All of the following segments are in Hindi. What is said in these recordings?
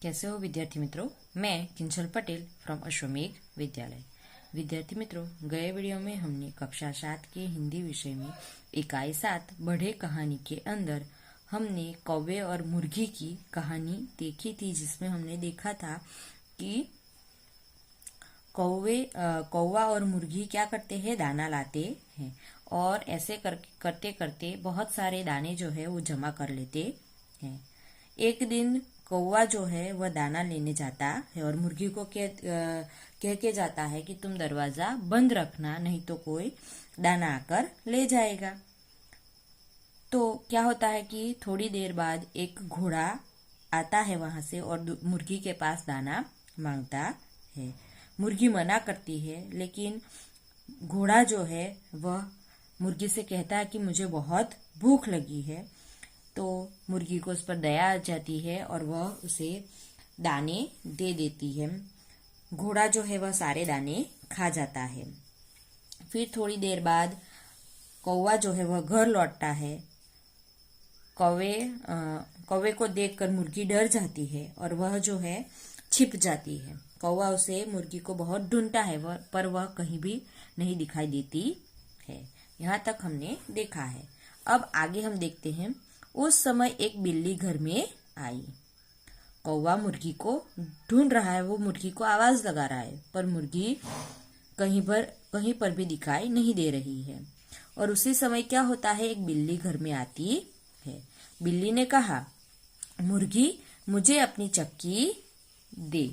कैसे हो विद्यार्थी मित्रों। मैं किंजल पटेल फ्रॉम अश्वमेघ विद्यालय। विद्यार्थी मित्रों, गए वीडियो में हमने कक्षा 7 के हिंदी विषय में इकाई 7 बढ़े कहानी के अंदर हमने कौवे और मुर्गी की कहानी देखी थी, जिसमें हमने देखा था कि कौवा और मुर्गी क्या करते हैं, दाना लाते हैं और ऐसे करते करते बहुत सारे दाने जो है वो जमा कर लेते हैं। एक दिन कौवा जो है वह दाना लेने जाता है और मुर्गी को कह के जाता है कि तुम दरवाजा बंद रखना, नहीं तो कोई दाना आकर ले जाएगा। तो क्या होता है कि थोड़ी देर बाद एक घोड़ा आता है वहां से और मुर्गी के पास दाना मांगता है। मुर्गी मना करती है, लेकिन घोड़ा जो है वह मुर्गी से कहता है कि मुझे बहुत भूख लगी है। तो मुर्गी को उस पर दया आ जाती है और वह उसे दाने दे देती है। घोड़ा जो है वह सारे दाने खा जाता है। फिर थोड़ी देर बाद कौवा जो है वह घर लौटता है। कौवे को देखकर मुर्गी डर जाती है और वह जो है छिप जाती है। कौवा उसे मुर्गी को बहुत ढूंढता है, पर वह कहीं भी नहीं दिखाई देती है। यहाँ तक हमने देखा है। अब आगे हम देखते हैं। उस समय एक बिल्ली घर में आई। कौवा मुर्गी को ढूंढ रहा है, वो मुर्गी को आवाज लगा रहा है, पर मुर्गी कहीं पर भी दिखाई नहीं दे रही है। और उसी समय क्या होता है, एक बिल्ली घर में आती है। बिल्ली ने कहा, मुर्गी मुझे अपनी चक्की दे,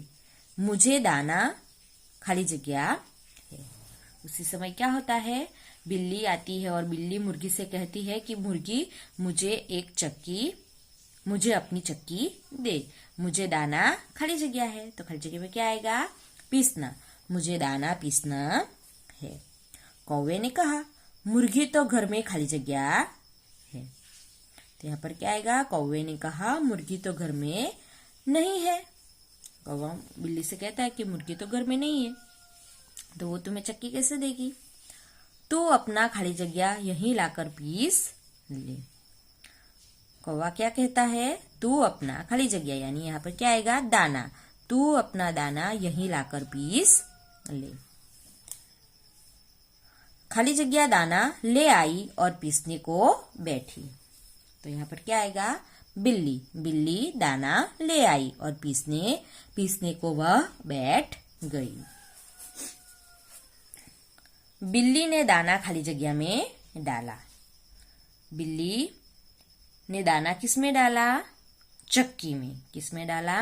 मुझे दाना खाली जगह है। उसी समय क्या होता है, बिल्ली आती है और बिल्ली मुर्गी से कहती है कि मुर्गी मुझे अपनी चक्की दे, मुझे दाना खाली जगह है। तो खाली जगह में क्या आएगा, पीसना, मुझे दाना पीसना है। कौवे ने कहा, मुर्गी तो घर में खाली जगह है। तो यहाँ पर क्या आएगा, कौवे ने कहा मुर्गी तो घर में नहीं है। कौवा बिल्ली से कहता है कि मुर्गी तो घर में नहीं है, तो वो तुम्हें चक्की कैसे देगी, तू अपना खाली जगह यहीं लाकर पीस ले। कौवा क्या कहता है, तू अपना खाली जगह, यानी यहाँ पर क्या आएगा, दाना, तू अपना दाना यहीं लाकर पीस ले। खाली जगह दाना ले आई और पीसने को बैठी। तो यहाँ पर क्या आएगा, बिल्ली दाना ले आई और पीसने को वह बैठ गई। बिल्ली ने दाना खाली जगह में डाला। बिल्ली ने दाना किस में डाला, चक्की में। किस में डाला,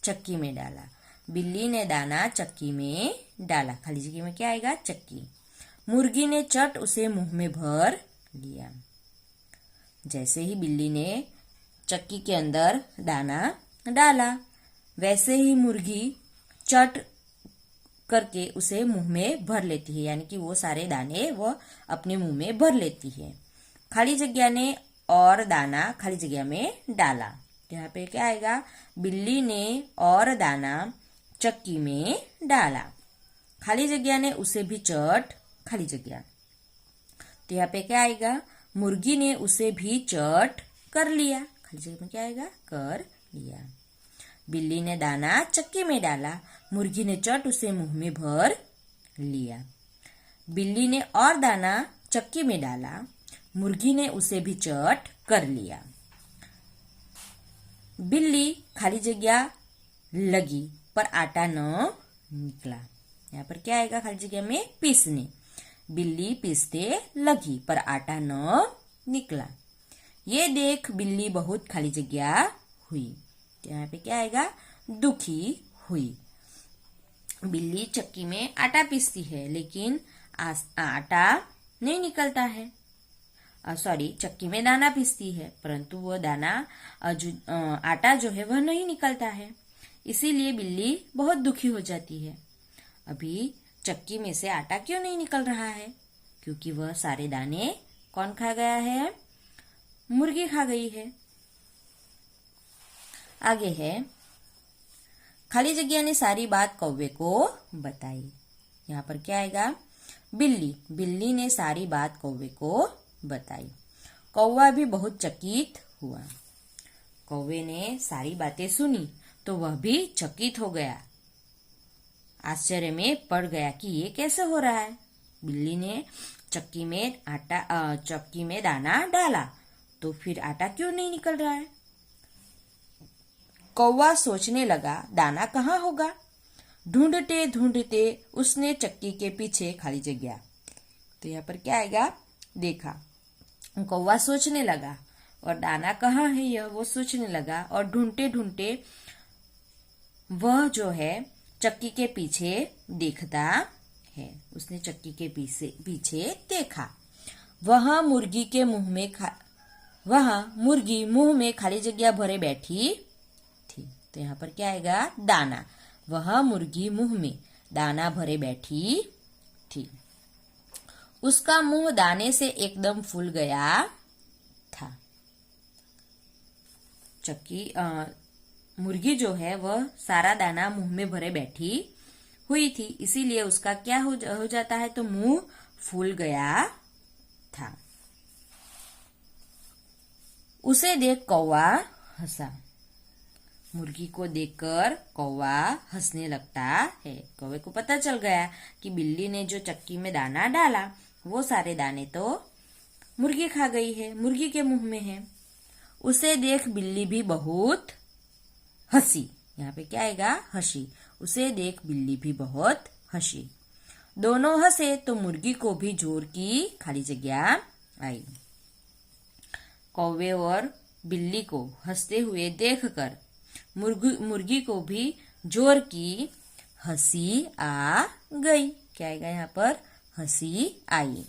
चक्की में डाला। बिल्ली ने दाना चक्की में डाला। खाली जगह में क्या आएगा, चक्की। मुर्गी ने चट उसे मुंह में भर लिया। जैसे ही बिल्ली ने चक्की के अंदर दाना डाला, वैसे ही मुर्गी चट करके उसे मुंह में भर लेती है, यानी कि वो सारे दाने वो अपने मुंह में भर लेती है। खाली जगह ने और दाना खाली जगह में डाला। यहाँ पे क्या आएगा, बिल्ली ने और दाना चक्की में डाला। खाली जगह ने उसे भी चट खाली जगह। तो यहाँ पे क्या आएगा, मुर्गी ने उसे भी चट कर लिया। खाली जगह में क्या आएगा, कर लिया। बिल्ली ने दाना चक्की में डाला, मुर्गी ने चट उसे मुंह में भर लिया। बिल्ली ने और दाना चक्की में डाला, मुर्गी ने उसे भी चट कर लिया। बिल्ली खाली जगह लगी पर आटा न निकला। यहाँ पर क्या आएगा, खाली जगह में पीसने। बिल्ली पीसते लगी पर आटा न निकला। ये देख बिल्ली बहुत खाली जगह हुई। यहाँ पे क्या आएगा, दुखी हुई। बिल्ली चक्की में आटा पीसती है, लेकिन आटा नहीं निकलता है। चक्की में दाना पीसती है, परंतु वो आटा जो है वह नहीं निकलता है। इसीलिए बिल्ली बहुत दुखी हो जाती है। अभी चक्की में से आटा क्यों नहीं निकल रहा है, क्योंकि वह सारे दाने कौन खा गया है, मुर्गी खा गई है। आगे है, खाली जगह ने सारी बात कौवे को बताई। यहाँ पर क्या आएगा, बिल्ली ने सारी बात कौवे को बताई। कौवा भी बहुत चकित हुआ। कौवे ने सारी बातें सुनी, तो वह भी चकित हो गया, आश्चर्य में पड़ गया कि ये कैसे हो रहा है। बिल्ली ने चक्की में दाना डाला तो फिर आटा क्यों नहीं निकल रहा है। कौवा सोचने लगा, दाना कहाँ होगा। ढूंढते ढूंढते उसने चक्की के पीछे खाली जगह, तो यहाँ पर क्या आएगा, देखा। कौवा सोचने लगा और दाना कहाँ है यह वो सोचने लगा, और ढूंढते ढूंढते वह जो है चक्की के पीछे देखता है। उसने चक्की के पीछे देखा। वह मुर्गी मुंह में खाली जगह भरे बैठी थी। तो यहाँ पर क्या आएगा, दाना। वह मुर्गी मुंह में दाना भरे बैठी थी। उसका मुंह दाने से एकदम फूल गया था। मुर्गी जो है वह सारा दाना मुंह में भरे बैठी हुई थी, इसीलिए उसका क्या हो जाता है, तो मुंह फूल गया था। उसे देख कौवा हंसा। मुर्गी को देखकर कौवा हंसने लगता है। कौवे को पता चल गया कि बिल्ली ने जो चक्की में दाना डाला वो सारे दाने तो मुर्गी खा गई है, मुर्गी के मुंह में है। उसे देख बिल्ली भी बहुत हंसी। यहाँ पे क्या आएगा, हंसी। उसे देख बिल्ली भी बहुत हंसी। दोनों हंसे तो मुर्गी को भी जोर की खाली जगह आई। कौवे और बिल्ली को हंसते हुए देखकर मुर्गी को भी जोर की हंसी आ गई। क्या आएगा यहाँ पर, हंसी आई।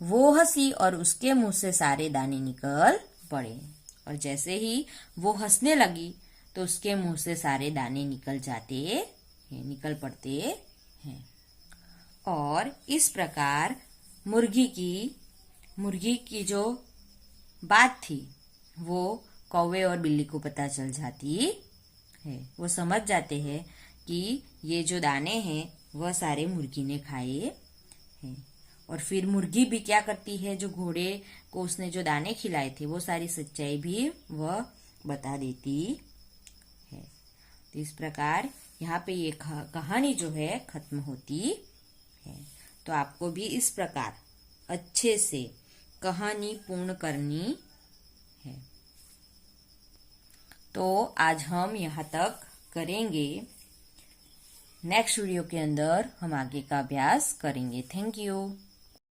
वो हंसी और उसके मुंह से सारे दाने निकल पड़े, और जैसे ही वो हंसने लगी तो उसके मुंह से सारे दाने निकल पड़ते हैं। और इस प्रकार मुर्गी की जो बात थी वो कौवे और बिल्ली को पता चल जाती है। वो समझ जाते हैं कि ये जो दाने हैं वह सारे मुर्गी ने खाए हैं। और फिर मुर्गी भी क्या करती है, जो घोड़े को उसने जो दाने खिलाए थे वो सारी सच्चाई भी वह बता देती है। तो इस प्रकार यहाँ पे ये कहानी जो है खत्म होती है। तो आपको भी इस प्रकार अच्छे से कहानी पूर्ण करनी है। तो आज हम यहाँ तक करेंगे। नेक्स्ट वीडियो के अंदर हम आगे का अभ्यास करेंगे। Thank you.